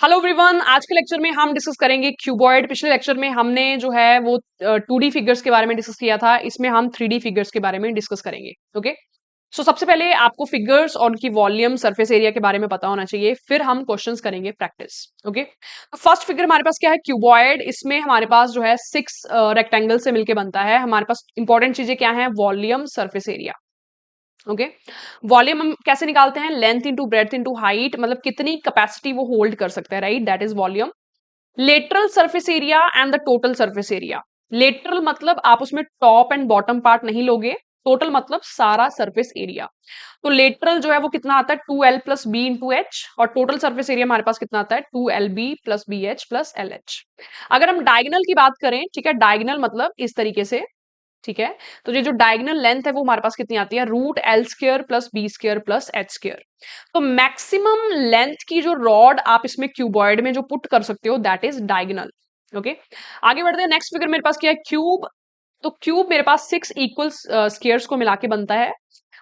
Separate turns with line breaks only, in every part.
Hello everyone, आज के lecture में हम डिस्कस करेंगे क्यूबॉइड। पिछले लेक्चर में हमने जो है वो 2D फिगर्स के बारे में डिस्कस किया था। इसमें हम 3D फिगर्स के बारे में डिस्कस करेंगे। ओके, सो सबसे पहले आपको फिगर्स और उनकी वॉल्यूम, सरफेस एरिया के बारे में पता होना चाहिए, फिर हम क्वेश्चंस करेंगे प्रैक्टिस। ओके, तो फर्स्ट फिगर हमारे पास क्या है? क्यूबॉइड। इसमें हमारे पास जो है 6 रेक्टेंगल से मिलकर बनता है। हमारे पास इंपॉर्टेंट चीजें क्या है? Volume, surface area. Okay, volume हम कैसे निकालते हैं? Length into breadth into height, मतलब कितनी कैपेसिटी वो होल्ड कर सकता है, right? That is volume. Lateral surface area and the total surface area. Lateral मतलब आप उसमें टॉप एंड बॉटम पार्ट नहीं लोगे, टोटल मतलब सारा सरफेस एरिया। तो लेटरल जो है वो कितना आता है? 2L+B into H. और टोटल सरफेस एरिया हमारे पास कितना आता है? 2LB+BH+LH। अगर हम डायगनल की बात करें, ठीक है, डायगनल मतलब इस तरीके से, ठीक है, तो ये जो डायगोनल लेंथ है वो हमारे पास कितनी आती है? √L² + B² + H²। तो मैक्सिमम लेंथ की जो रॉड आप इसमें क्यूबॉइड में जो पुट कर सकते हो, दैट इज डायगोनल। ओके, आगे बढ़ते हैं। नेक्स्ट फिगर मेरे पास क्या है? क्यूब। तो क्यूब मेरे पास 6 इक्वल स्क्वायर्स को मिला के बनता है।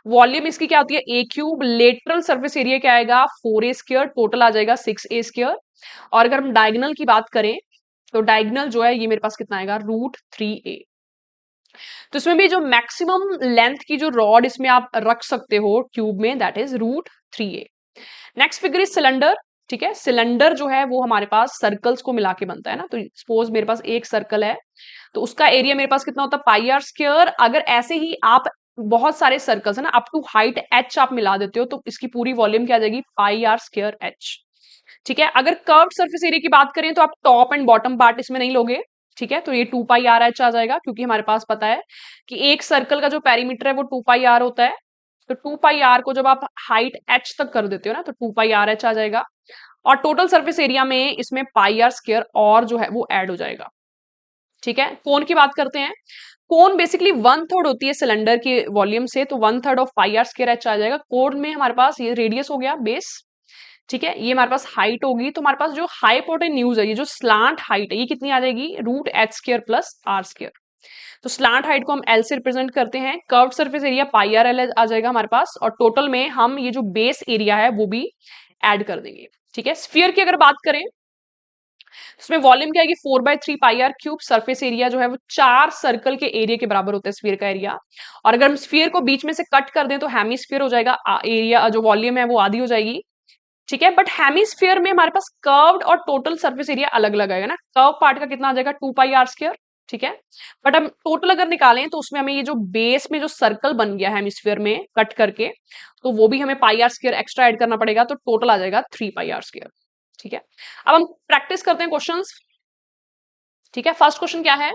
वॉल्यूम इसकी क्या होती है? A³। लेटरल सरफेस एरिया क्या आएगा? 4A²। टोटल आ जाएगा 6A²। और अगर हम डायगोनल की बात करें, तो डायगोनल जो है ये मेरे पास कितना आएगा? √3A। तो इसमें भी जो मैक्सिमम लेंथ की जो रॉड इसमें आप रख सकते हो ट्यूब में, that is √3A। Next figure is cylinder. ठीक है, सिलेंडर जो है वो हमारे पास सर्कल्स को मिला के बनता है ना। तो सपोज मेरे पास एक सर्कल है, तो उसका एरिया मेरे पास कितना होता है? πr²। अगर ऐसे ही आप बहुत सारे सर्कल्स है ना, अप टू हाइट h आप मिला देते हो, तो इसकी पूरी वॉल्यूम क्या आ जाएगी? πr²h। ठीक है, अगर कर्व्ड सरफेस एरिया की बात करें तो आप टॉप एंड बॉटम पार्ट इसमें नहीं लोगे। ठीक है, तो ये 2πr(h) आ जाएगा, क्योंकि हमारे पास पता है कि एक सर्कल का जो पेरीमीटर है वो 2πr होता है। तो 2πr को जब आप हाइट h तक कर देते हो ना, तो 2πr(h) आ जाएगा। और टोटल सरफेस एरिया में इसमें πr² और जो है वो ऐड हो जाएगा। ठीक है, कोन की बात करते हैं। कोन बेसिकली 1/3 होती है सिलेंडर की वॉल्यूम से, तो 1/3 ऑफ πr²h आ जाएगा। कोन में हमारे पास ये रेडियस हो गया, बेस। ठीक है, ये हमारे पास हाइट होगी। तो हमारे पास जो हाइपोटेन्यूज है, ये जो स्लांट हाइट है, ये कितनी आ जाएगी? √h² + r²। तो स्लांट हाइट को हम एल से रिप्रेजेंट करते हैं। कर्व्ड सरफेस एरिया πrl आ जाएगा हमारे पास। और टोटल में हम ये जो बेस एरिया है वो भी ऐड कर देंगे। ठीक है, स्फीयर की अगर बात करें, इसमें वॉल्यूम क्या है? 4/3πr³। सरफेस एरिया जो है वो 4 सर्कल के एरिया के बराबर होता है स्फीयर का एरिया। और अगर हम स्फीयर को बीच में से कट कर दें तो हेमिस्फीयर हो जाएगा। एरिया जो वॉल्यूम है वो आधी हो जाएगी। ठीक है, बट हेमिस्फीयर में हमारे पास कर्व्ड और टोटल सरफेस एरिया अलग अलग आएगा ना। कर्व पार्ट का कितना आ जाएगा? 2πr²। ठीक है, बट हम टोटल अगर निकालें तो उसमें हमें ये जो बेस में जो सर्कल बन गया हेमिस्फीयर में कट करके, तो वो भी हमें πr² एक्स्ट्रा ऐड करना पड़ेगा, तो टोटल आ जाएगा 3πr²। ठीक है, अब हम प्रैक्टिस करते हैं क्वेश्चंस। ठीक है, फर्स्ट क्वेश्चन क्या है?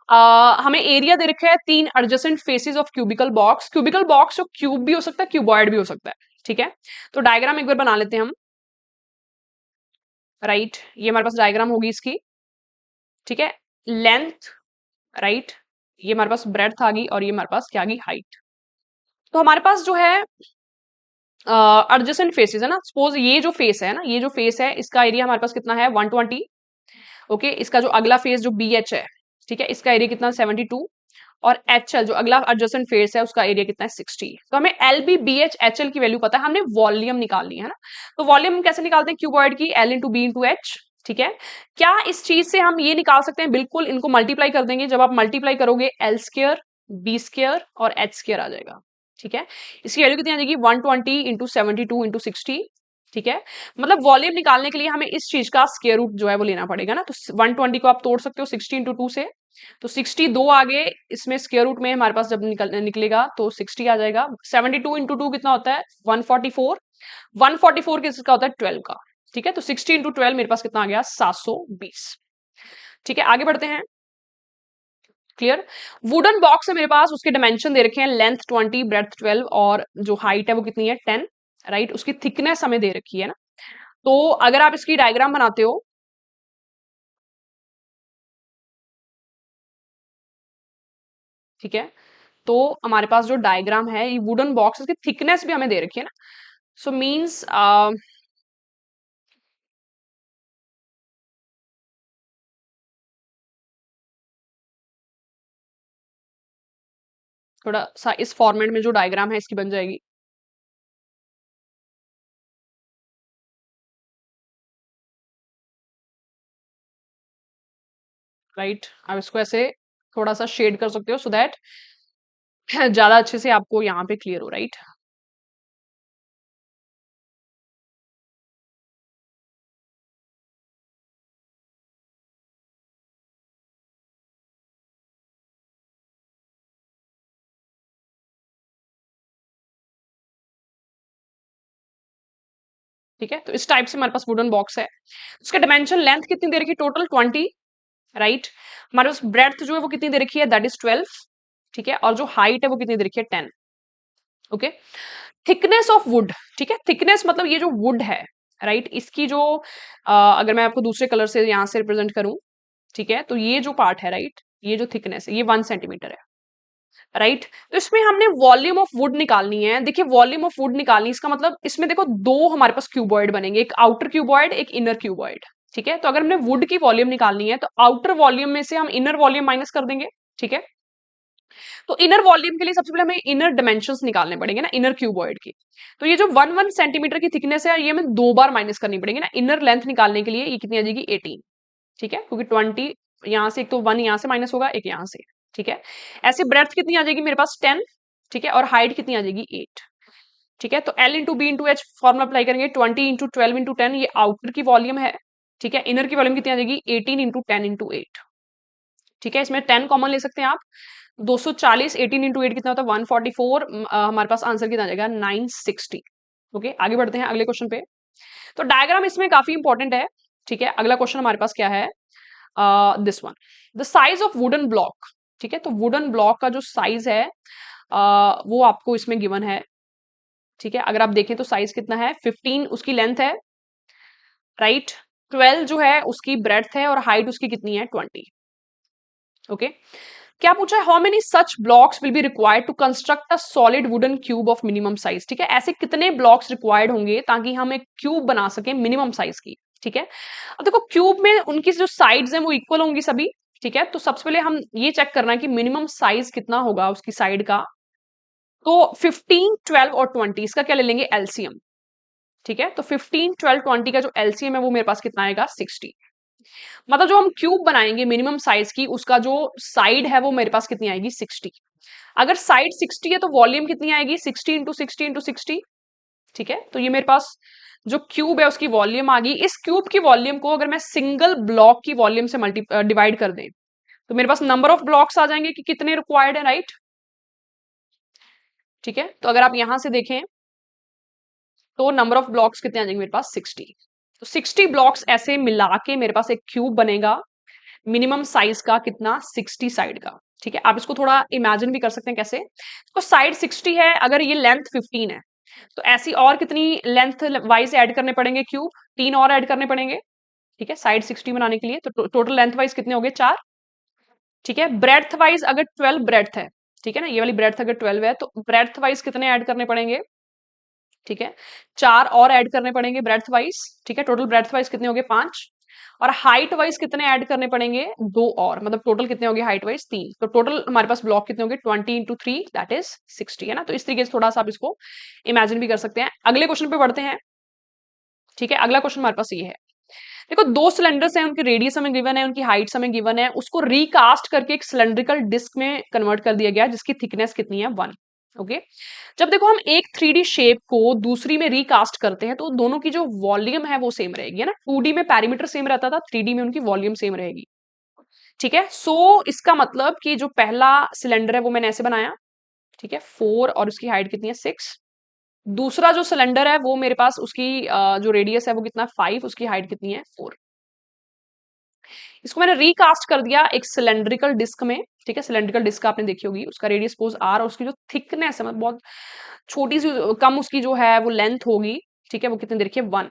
हमें एरिया दे रखा है 3 adjacent faces of cubical box. Cubical box जो क्यूब भी हो सकता है, क्यूबॉइड भी हो सकता है। ठीक है, तो डायग्राम एक बार बना लेते हैं हम। राइट, ये हमारे पास डायग्राम होगी इसकी। ठीक है, लेंथ, राइट, ये हमारे पास ब्रेड्थ आ गई, और ये हमारे पास क्या आ गई? हाइट। तो हमारे पास जो है एडजेसेंट फेसेस है ना। सपोज ये जो फेस है ना, ये जो फेस है, इसका एरिया हमारे पास कितना है? 120। ओके, इसका जो अगला फेस जो BH है, ठीक है, इसका एरिया कितना? 72। और HL जो अगला एडजेसेंट फेस है, उसका एरिया कितना है? 60। तो हमें LB BH HL की वैल्यू पता है, हमने वॉल्यूम निकालनी है ना। तो वॉल्यूम हम कैसे निकालते हैं क्यूबॉइड की? L × B × H। ठीक है, क्या इस चीज से हम ये निकाल सकते हैं? बिल्कुल, इनको मल्टीप्लाई कर देंगे। जब आप मल्टीप्लाई करोगे, L² B² और H² आ जाएगा। ठीक है, इसकी वैल्यू कितनी आ जाएगी? 120 × 72 × 60। ठीक है, मतलब वॉल्यूम निकालने के लिए हमें इस चीज का स्क्वायर रूट जो है वो लेना पड़ेगा ना। तो 120 को आप तोड़ सकते हो 60 × 2 से, तो 62 आगे इसमें स्क्वायर रूट में हमारे पास जब निकलेगा तो 60 आ जाएगा। 72 × 2 कितना होता है? 144। 144 किसका होता है? 12 का। ठीक है, तो 60 × 12 मेरे पास कितना आ गया? 720। ठीक है, आगे बढ़ते हैं। क्लियर? वुडन बॉक्स है मेरे पास, उसके डायमेंशन दे रखे हैं। लेंथ 20, ब्रेड्थ 12, और जो हाइट है वो कितनी है? 10। राइट, उसकी थिकनेस हमें दे रखी है ना। तो अगर आप इसकी डायग्राम बनाते हो, ठीक है, तो हमारे पास जो डायग्राम है, ये वुडन बॉक्स, इसकी थिकनेस भी हमें दे रखी है ना। सो मीन्स थोड़ा सा इस फॉर्मेट में जो डायग्राम है इसकी बन जाएगी। राइट। आप इसको ऐसे थोड़ा सा शेड कर सकते हो सो दैट ज्यादा अच्छे से आपको यहाँ पे क्लियर हो, राइट। ठीक है, तो इस टाइप से हमारे पास वुडन बॉक्स है। उसका डायमेंशन लेंथ कितनी दे रखी है, टोटल 20, राइट। हमारे पास ब्रेड्थ जो है वो कितनी दे रखी है, दैट इज 12। ठीक है, और जो हाइट है वो कितनी दे रखी है, 10। ओके। थिकनेस ऑफ वुड, ठीक है, थिकनेस मतलब ये जो वुड है, राइट, इसकी जो अगर मैं आपको दूसरे कलर से यहां से रिप्रेजेंट करूं, ठीक है, तो ये जो पार्ट है, राइट, ये जो थिकनेस है ये 1 सेंटीमीटर है, राइट। तो इसमें हमने वॉल्यूम ऑफ वुड निकालनी है। देखिए वॉल्यूम ऑफ वुड निकालनी, इसका मतलब इसमें देखो दो हमारे पास क्यूबॉइड बनेंगे, एक आउटर क्यूबॉइड एक इनर क्यूबॉइड। ठीक है, तो अगर हमने वुड की वॉल्यूम निकालनी है तो आउटर वॉल्यूम में से हम इनर वॉल्यूम माइनस कर देंगे। ठीक है, तो इनर वॉल्यूम के लिए सबसे पहले हमें इनर डायमेंशंस निकालने पड़ेंगे ना, इनर क्यूबॉइड की। तो ये जो 1 1 सेंटीमीटर की थिकनेस है ये हमें 2 बार माइनस करनी पड़ेगी ना, इनर लेंथ निकालने के लिए। ये कितनी आ जाएगी, 18। ठीक है, क्योंकि 20 यहाँ से, एक तो 1 यहाँ से माइनस होगा, एक यहाँ से। ठीक है, ऐसे ब्रेथ कितनी आ जाएगी मेरे पास, 10। ठीक है, और हाइट कितनी आ जाएगी, 8। ठीक है, तो L into B into H formula apply करेंगे, 20 इंटू 12 इंटू 10, ये आउटर की वॉल्यूम है। ठीक है, इनर की वॉल्यूम कितनी आ जाएगी, 18 इंटू 10 इंटू 8। ठीक है, इसमें 10 कॉमन ले सकते हैं आप। 240, 18 इंटू 8 कितना होता है, 144। हमारे पास आंसर कितना आ जाएगा, 960। ओके, आगे बढ़ते हैं अगले क्वेश्चन पे। तो डायग्राम इसमें काफी इंपॉर्टेंट है। ठीक है, अगला क्वेश्चन हमारे पास क्या है, this one, the size of wooden block. ठीक है, तो वुडन ब्लॉक का जो साइज है वो आपको इसमें गिवन है। ठीक है, अगर आप देखें तो साइज कितना है, 15 उसकी लेंथ है, राइट। 12 जो है उसकी ब्रेड्थ है, और हाइट उसकी कितनी है, 20। ओके, क्या पूछा है, how many such blocks will be required to construct a solid wooden cube of minimum size. ठीक है, ऐसे कितने ब्लॉक्स रिक्वायर्ड होंगे ताकि हम एक क्यूब बना सके मिनिमम साइज की। ठीक है, अब देखो क्यूब में उनकी जो साइड्स हैं वो इक्वल होंगी सभी। ठीक है, तो सबसे पहले हम ये चेक करना है कि मिनिमम साइज कितना होगा उसकी साइड का। तो 15, 12 और 20 इसका क्या ले लेंगे, एलसीएम। ठीक है, तो 15, 12, 20 का जो एलसीएम है वो मेरे पास कितना आएगा, 60। मतलब जो हम क्यूब बनाएंगे मिनिमम साइज की, उसका जो साइड है वो मेरे पास कितनी आएगी, 60। अगर साइड 60 है तो वॉल्यूम कितनी आएगी, 60 इंटू 60 इंटू 60। ठीक है, तो ये मेरे पास जो क्यूब है उसकी वॉल्यूम आ गई। इस क्यूब की वॉल्यूम को अगर मैं सिंगल ब्लॉक की वॉल्यूम से मल्टी डिवाइड कर दें तो मेरे पास नंबर ऑफ ब्लॉक्स आ जाएंगे कि कितने रिक्वायर्ड है, राइट। ठीक है, तो अगर आप यहां से देखें तो नंबर ऑफ ब्लॉक्स कितने आ जाएंगे मेरे पास, 60। तो 60 ब्लॉक्स ऐसे मिला के मेरे पास एक क्यूब बनेगा मिनिमम साइज का, कितना, 60 साइड का। ठीक है, आप इसको थोड़ा इमेजिन भी कर सकते हैं कैसे, तो साइड 60 है, अगर ये लेंथ 15 है तो ऐसी और कितनी लेंथ वाइज ऐड करने पड़ेंगे क्यूब, 3 और ऐड करने पड़ेंगे। ठीक है, साइड 60 बनाने के लिए, तो टोटल लेंथ वाइज कितने हो गए, 4। ठीक है, ब्रेड्थ वाइज अगर 12 ब्रेड्थ है, ठीक है ना, ये वाली ब्रेड्थ अगर 12 है तो ब्रेड्थ वाइज कितने ऐड करने पड़ेंगे, ठीक है, 4 और ऐड करने पड़ेंगे ब्रेड्थ वाइज। ठीक है, टोटल ब्रेड्थ वाइज कितने हो गए, 5। और हाइट वाइज कितने ऐड करने पड़ेंगे, 2 और, मतलब टोटल कितने हो गए हाइट वाइज, 3। तो टोटल हमारे पास ब्लॉक कितने हो गए, 20 इंटू 3 दैट इज 60, है ना। तो इस तरीके से थोड़ा सा आप इसको इमेजिन भी कर सकते हैं। अगले क्वेश्चन पे बढ़ते हैं। ठीक है, अगला क्वेश्चन हमारे पास ये है, देखो दो सिलेंडर्स हैं, उनकी रेडियस हमें गिवन है, उनकी हाइट्स हमें गिवन है, उसको रिकास्ट करके एक सिलेंड्रिकल डिस्क में कन्वर्ट कर दिया गया है जिसकी थिकनेस कितनी है, 1। ओके, जब देखो हम एक 3D शेप को दूसरी में रिकास्ट करते हैं तो दोनों की जो वॉल्यूम है वो सेम रहेगी, है ना। 2D में पैरीमीटर सेम रहता था, 3D में उनकी वॉल्यूम सेम रहेगी। ठीक है, सो इसका मतलब कि जो पहला सिलेंडर है वो मैंने ऐसे बनाया, ठीक है, 4, और उसकी हाइट कितनी है, 6। दूसरा जो सिलेंडर है वो मेरे पास उसकी जो रेडियस है वो कितना, 5, उसकी हाइट कितनी है, 4। इसको मैंने रिकास्ट कर दिया एक सिलेंड्रिकल डिस्क में। ठीक है, सिलेंड्रिकल डिस्क आपने देखी होगी, उसका रेडियस सपोज आर, और उसकी जो थिकनेस है मतलब बहुत छोटी सी, कम उसकी जो है वो लेंथ होगी। ठीक है, वो कितनी देखिए, 1,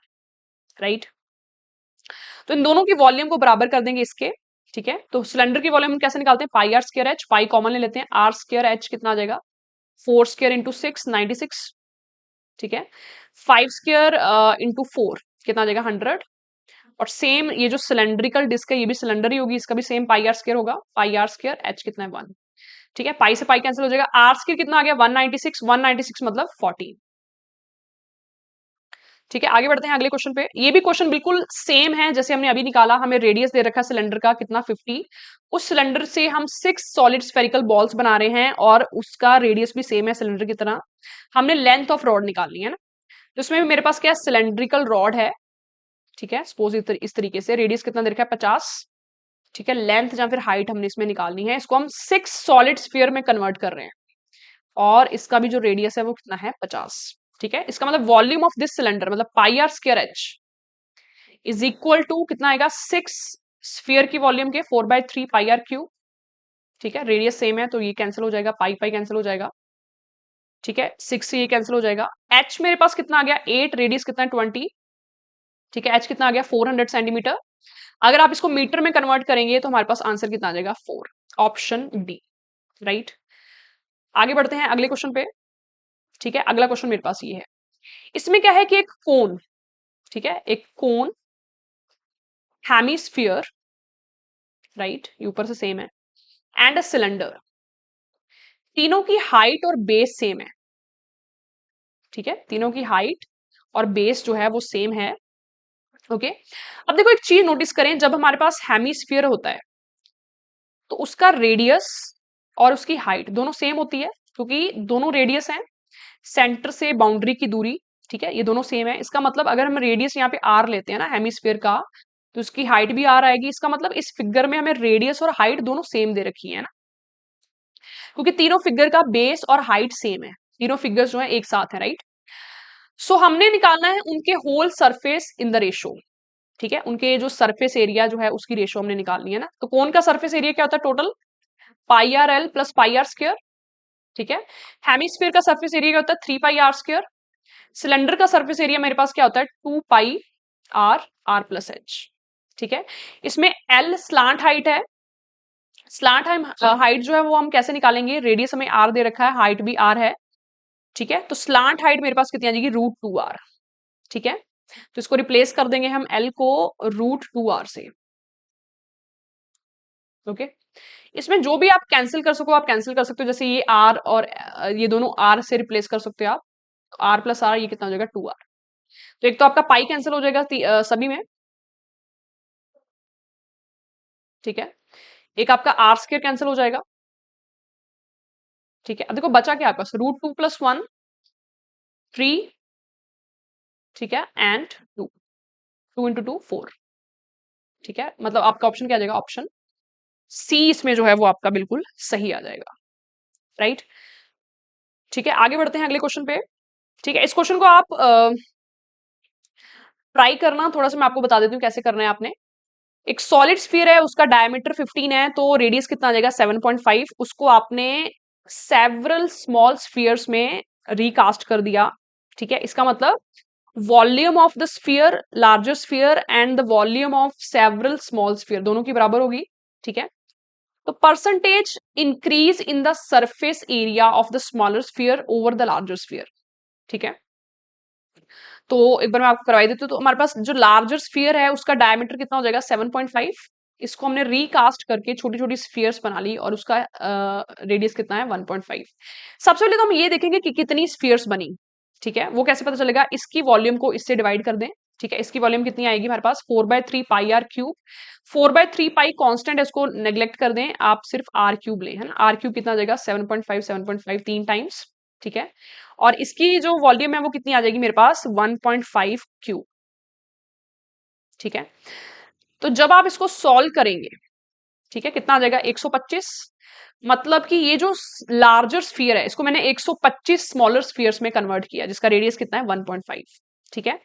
राइट। तो इन दोनों की वॉल्यूम को बराबर कर देंगे इसके। ठीक है, तो सिलेंडर की वॉल्यूम कैसे निकालते हैं, pi r square h, pi common ले लेते हैं, आर स्क्र एच कितना आ जाएगा, 4 स्क्र इंटू 6, 96। ठीक है, 5 स्क्र इंटू 4 कितना आ जाएगा, 100। और सेम ये जो सिलेंड्रिकल डिस्क है ये भी सिलेंडर ही होगी, इसका भी सेम पाई आर स्क्र होगा, पाई आर स्क्र एच कितना है, 1। ठीक है, पाई से पाई कैंसिल हो जाएगा, आर स्क्र कितना आ गया, 196, 196 मतलब 14। ठीक है, आगे बढ़ते हैं अगले क्वेश्चन पे। ये भी क्वेश्चन बिल्कुल सेम है जैसे हमने अभी निकाला। हमें रेडियस दे रखा है सिलेंडर का कितना 50। उस सिलेंडर से हम 6 सॉलिड स्फेरिकल बॉल्स बना रहे हैं और उसका रेडियस भी सेम है सिलेंडर की तरह। हमने लेंथ ऑफ रॉड निकालनी है ना, तो इसमें मेरे पास क्या सिलेंड्रिकल रॉड है। ठीक है, सपोज इस तरीके से रेडियस कितना दे रखा है 50। ठीक है, लेंथ या फिर हाइट हमने इसमें निकालनी है। इसको हम 6 सॉलिड स्फीयर में कन्वर्ट कर रहे हैं और इसका भी जो रेडियस है वो कितना है 50। ठीक है, इसका मतलब वॉल्यूम ऑफ दिस सिलेंडर मतलब pi r square h is equal to कितना आएगा 6 स्फीयर की वॉल्यूम के 4/3 पाई आर क्यूब। ठीक है, रेडियस सेम है तो ये कैंसिल हो जाएगा, पाई पाई कैंसिल हो जाएगा। ठीक है, 6 से ये कैंसिल हो जाएगा। एच मेरे पास कितना आ गया 8, रेडियस कितना है 20। ठीक है, एच कितना आ गया 400 सेंटीमीटर। अगर आप इसको मीटर में कन्वर्ट करेंगे तो हमारे पास आंसर कितना आ जाएगा 4, ऑप्शन डी, राइट। आगे बढ़ते हैं अगले क्वेश्चन पे। ठीक है, अगला क्वेश्चन मेरे पास ये है। इसमें क्या है कि एक कोन, ठीक है, एक कोन हेमिस्फीयर, राइट, ये ऊपर से सेम है, एंड अ सिलेंडर, तीनों की हाइट और बेस सेम है। ठीक है, तीनों की हाइट और बेस जो है वो सेम है। ओके, अब देखो एक चीज नोटिस करें, जब हमारे पास हेमिस्फीयर होता है तो उसका रेडियस और उसकी हाइट दोनों सेम होती है, क्योंकि दोनों रेडियस हैं, सेंटर से बाउंड्री की दूरी। ठीक है, ये दोनों सेम है। इसका मतलब अगर हम रेडियस यहाँ पे आर लेते हैं ना हेमिस्फीयर का, तो उसकी हाइट भी आर आएगी। इसका मतलब इस फिगर में हमें रेडियस और हाइट दोनों सेम दे रखी है ना, क्योंकि तीनों फिगर का बेस और हाइट सेम है, तीनों फिगर्स जो है एक साथ है, राइट। सो हमने निकालना है उनके whole surface in the ratio. ठीक है, उनके जो सरफेस एरिया जो है उसकी रेशो हमने निकालनी है ना। तो कौन का सरफेस एरिया क्या होता है total, pi r l plus pi r square. ठीक है, हेमिस्फीयर का सरफेस एरिया क्या होता है 3 पाई आर स्क्वायर। सिलेंडर का सरफेस एरिया मेरे पास क्या होता है 2 पाई आर आर प्लस एच। ठीक है, इसमें एल स्लांट हाइट है। स्लांट हाइट जो है वो हम कैसे निकालेंगे, रेडियस हमें आर दे रखा है, हाइट भी आर है। ठीक है, तो स्लांट हाइट मेरे पास कितनी आ जाएगी √2r। ठीक है, तो इसको रिप्लेस कर देंगे हम एल को √2r से। ओके, इसमें जो भी आप कैंसिल कर सको आप कैंसिल कर सकते हो, जैसे ये आर और ये दोनों आर से रिप्लेस कर सकते हो आप। आर प्लस आर ये कितना हो जाएगा 2r। तो एक तो आपका पाई कैंसिल हो जाएगा सभी में। ठीक है, एक आपका आर स्क्वायर कैंसिल हो जाएगा। ठीक है, अब देखो बचा क्या आपके पास √2 + 1 3। ठीक है, एंड 2, 2 × 2 4। ठीक है, मतलब आपका ऑप्शन क्या आ जाएगा, ऑप्शन सी इसमें जो है वो आपका बिल्कुल सही आ जाएगा, राइट। ठीक है, आगे बढ़ते हैं अगले क्वेश्चन पे। ठीक है, इस क्वेश्चन को आप ट्राई करना थोड़ा सा, मैं आपको बता देती हूँ कैसे करना है आपने। एक सॉलिड स्फीयर है, उसका डायमीटर 15 है, तो रेडियस कितना आ जाएगा 7.5। उसको आपने सेवरल स्मॉल स्फीयर्स में रिकास्ट कर दिया। ठीक है, इसका मतलब volume of the sphere larger sphere and the volume of several small sphere दोनों की बराबर होगी। ठीक है, तो percentage increase in the surface area of the smaller sphere over the larger sphere. ठीक है, तो एक बार मैं आपको करवाई देती हूँ। तो हमारे पास जो लार्जर स्फीयर है उसका डायमीटर कितना हो जाएगा 7.5। इसको हमने रिकास्ट करके छोटी छोटी स्फीयर्स बना ली और उसका रेडियस कितना है 1.5। सबसे पहले तो हम ये देखेंगे कि कितनी स्फीयर्स बनी। ठीक है, वो कैसे पता चलेगा, इसकी वॉल्यूम को इससे डिवाइड कर दें। ठीक है, इसकी वॉल्यूम कितनी आएगी हमारे पास 4/3 पाई आर क्यूब। 4/3 पाई कांस्टेंट है, इसको नेग्लेक्ट कर दें, आप सिर्फ आर क्यूब लें, है ना। आर क्यूब कितना आ जाएगा 7.5, 7.5 3 टाइम्स। ठीक है, और इसकी जो वॉल्यूम है वो कितनी आ जाएगी मेरे पास 1.5 क्यूब। ठीक है, तो जब आप इसको सॉल्व करेंगे, ठीक है, कितना आ जाएगा 125। मतलब कि ये जो लार्जर स्फीयर है इसको मैंने 125 स्मॉलर स्फीयर्स में कन्वर्ट किया, जिसका रेडियस कितना है 1.5। ठीक है,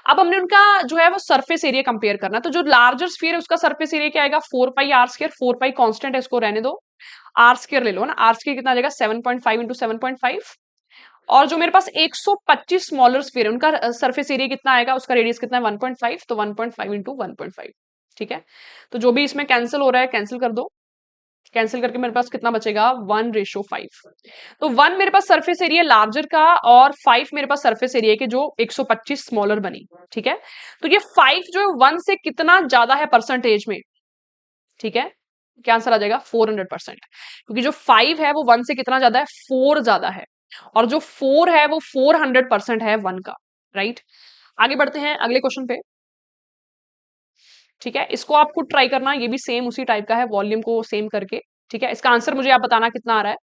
अब हमने उनका जो है वो सरफेस एरिया कंपेयर करना है। तो जो लार्जर स्फीयर है उसका सरफेस एरिया क्या आएगा 4 पाई आर स्क्वायर। 4 पाई कांस्टेंट है, इसको रहने दो, आर स्क्वायर ले लो ना। आर स्क्वायर कितना आ जाएगा 7.5 × 7.5। और जो मेरे पास 125 स्मॉलर स्फीयर है उनका सरफेस एरिया कितना आएगा, उसका रेडियस कितना है 1.5, तो 1.5 × 1.5। ठीक है, तो जो भी इसमें कैंसिल हो रहा है कैंसिल कर दो। कैंसिल करके मेरे पास कितना बचेगा 1:5। तो 1 मेरे पास सरफेस एरिया लार्जर का और 5 मेरे पास सरफेस एरिया के जो 125 स्मॉलर बनी। ठीक है, तो ये 5 जो है 1 से कितना ज्यादा है परसेंटेज में। ठीक है, क्या आंसर आ जाएगा 400%, क्योंकि जो 5 है वो 1 से कितना ज्यादा है 4 ज्यादा है, और जो 4 है वो 400% है 1 का, राइट। आगे बढ़ते हैं अगले क्वेश्चन पे। ठीक है, इसको आप खुद ट्राई करना, ये भी सेम उसी टाइप का है, वॉल्यूम को सेम करके। ठीक है, इसका आंसर मुझे आप बताना कितना आ रहा है।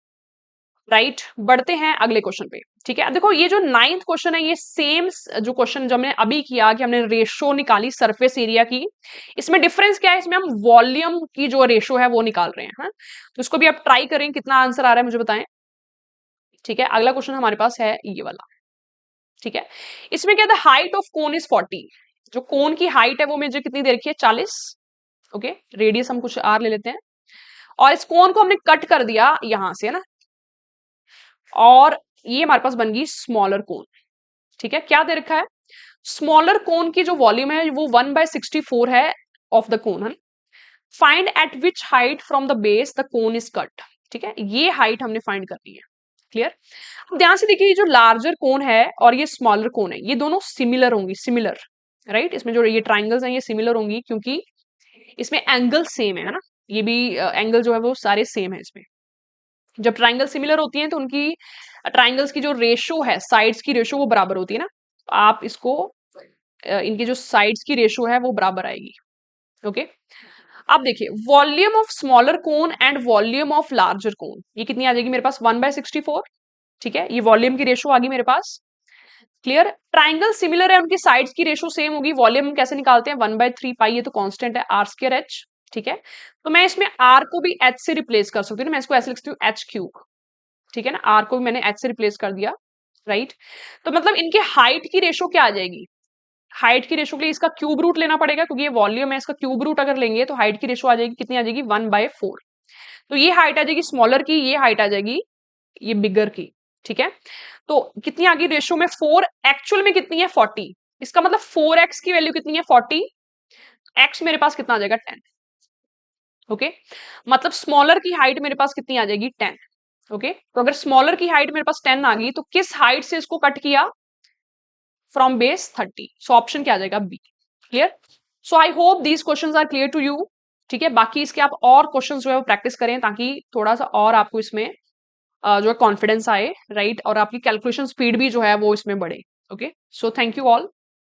राइट, बढ़ते हैं अगले क्वेश्चन पे। ठीक है, देखो ये जो 9th क्वेश्चन है, ये सेम जो क्वेश्चन जो हमने अभी किया कि हमने रेशो निकाली सरफेस एरिया की, इसमें डिफरेंस क्या है, इसमें हम वॉल्यूम की जो रेशो है वो निकाल रहे हैं। हाँ? तो इसको भी आप ट्राई करें, कितना आंसर आ रहा है मुझे बताएं। ठीक है, अगला क्वेश्चन हमारे पास है ये वाला। ठीक है, इसमें क्या था, हाइट ऑफ कोन इज 40। जो कोन की हाइट है वो मुझे कितनी दे रखी है, 40। ओके, रेडियस हम कुछ आर ले लेते हैं, और इस कोन को हमने कट कर दिया यहां से, है ना, और ये हमारे पास बन गई स्मॉलर कोन। ठीक है, क्या दे रखा है, स्मॉलर कोन की जो वॉल्यूम है वो 1/64 है ऑफ द कोन है। Find at which height from the base the cone is cut. ठीक है, ये हाइट हमने फाइंड करनी है। क्लियर। अब ध्यान से देखिए, ये जो लार्जर कोन है और ये स्मॉलर कोन है, ये दोनों सिमिलर होंगी, सिमिलर। राइट, इसमें जो ये ट्राइंगल्स हैं ये सिमिलर होंगी, क्योंकि इसमें एंगल सेम है ना, ये भी एंगल जो है वो सारे सेम है इसमें। जब ट्राइंगल सिमिलर होती हैं तो उनकी ट्राइंगल्स की जो रेशो है, साइड्स की रेशो वो बराबर होती है ना। आप इसको इनकी जो साइड्स की रेशो है वो बराबर आएगी। ओके, अब देखिए, volume of smaller cone and volume of larger cone, ये कितनी आ जाएगी मेरे पास, 1/64। ठीक है, ये वॉल्यूम की रेशो आ गई मेरे पास। क्लियर, ट्राइंगल सिमिलर है, उनकी साइड्स की रेशो सेम होगी। वॉल्यूम कैसे निकालते हैं, 1/3 पाई, ये तो कांस्टेंट है, आर स्क्वायर एच। ठीक है, तो मैं इसमें आर को भी एच से रिप्लेस कर सकती हूँ, मैं इसको ऐसे लिखती हूँ एच क्यूब। ठीक है ना, आर को भी मैंने एच से रिप्लेस कर दिया। राइट, तो मतलब इनकी हाइट की रेशो क्या आ जाएगी, हाइट की रेशो के लिए इसका क्यूब रूट लेना पड़ेगा, क्योंकि ये वॉल्यूम है, इसका क्यूब रूट अगर लेंगे तो हाइट की रेशो आ जाएगी, कितनी आ जाएगी, 1/4। तो ये हाइट आ जाएगी स्मॉलर की, ये हाइट आ जाएगी ये बिगर की। ठीक है, तो कितनी आ गई रेशो में, 4, एक्चुअल में कितनी है, 40। इसका मतलब 4x की वैल्यू कितनी है, 40। x मेरे पास कितना आ जाएगा, 10। ओके, मतलब स्मॉलर की हाइट मेरे पास कितनी आ जाएगी, 10। ओके, तो अगर स्मॉलर की हाइट मेरे पास 10 आ गई, तो किस हाइट से इसको कट किया, फ्रॉम बेस 30। सो ऑप्शन क्या आ जाएगा, B. Clear. So I hope these questions are clear to you. ठीक है, बाकी इसके आप और क्वेश्चंस जो है वो प्रैक्टिस करें, ताकि थोड़ा सा और आपको इसमें जो है कॉन्फिडेंस आए। राइट, और आपकी कैलकुलेशन स्पीड भी जो है वो इसमें बढ़े। Okay, so thank you all.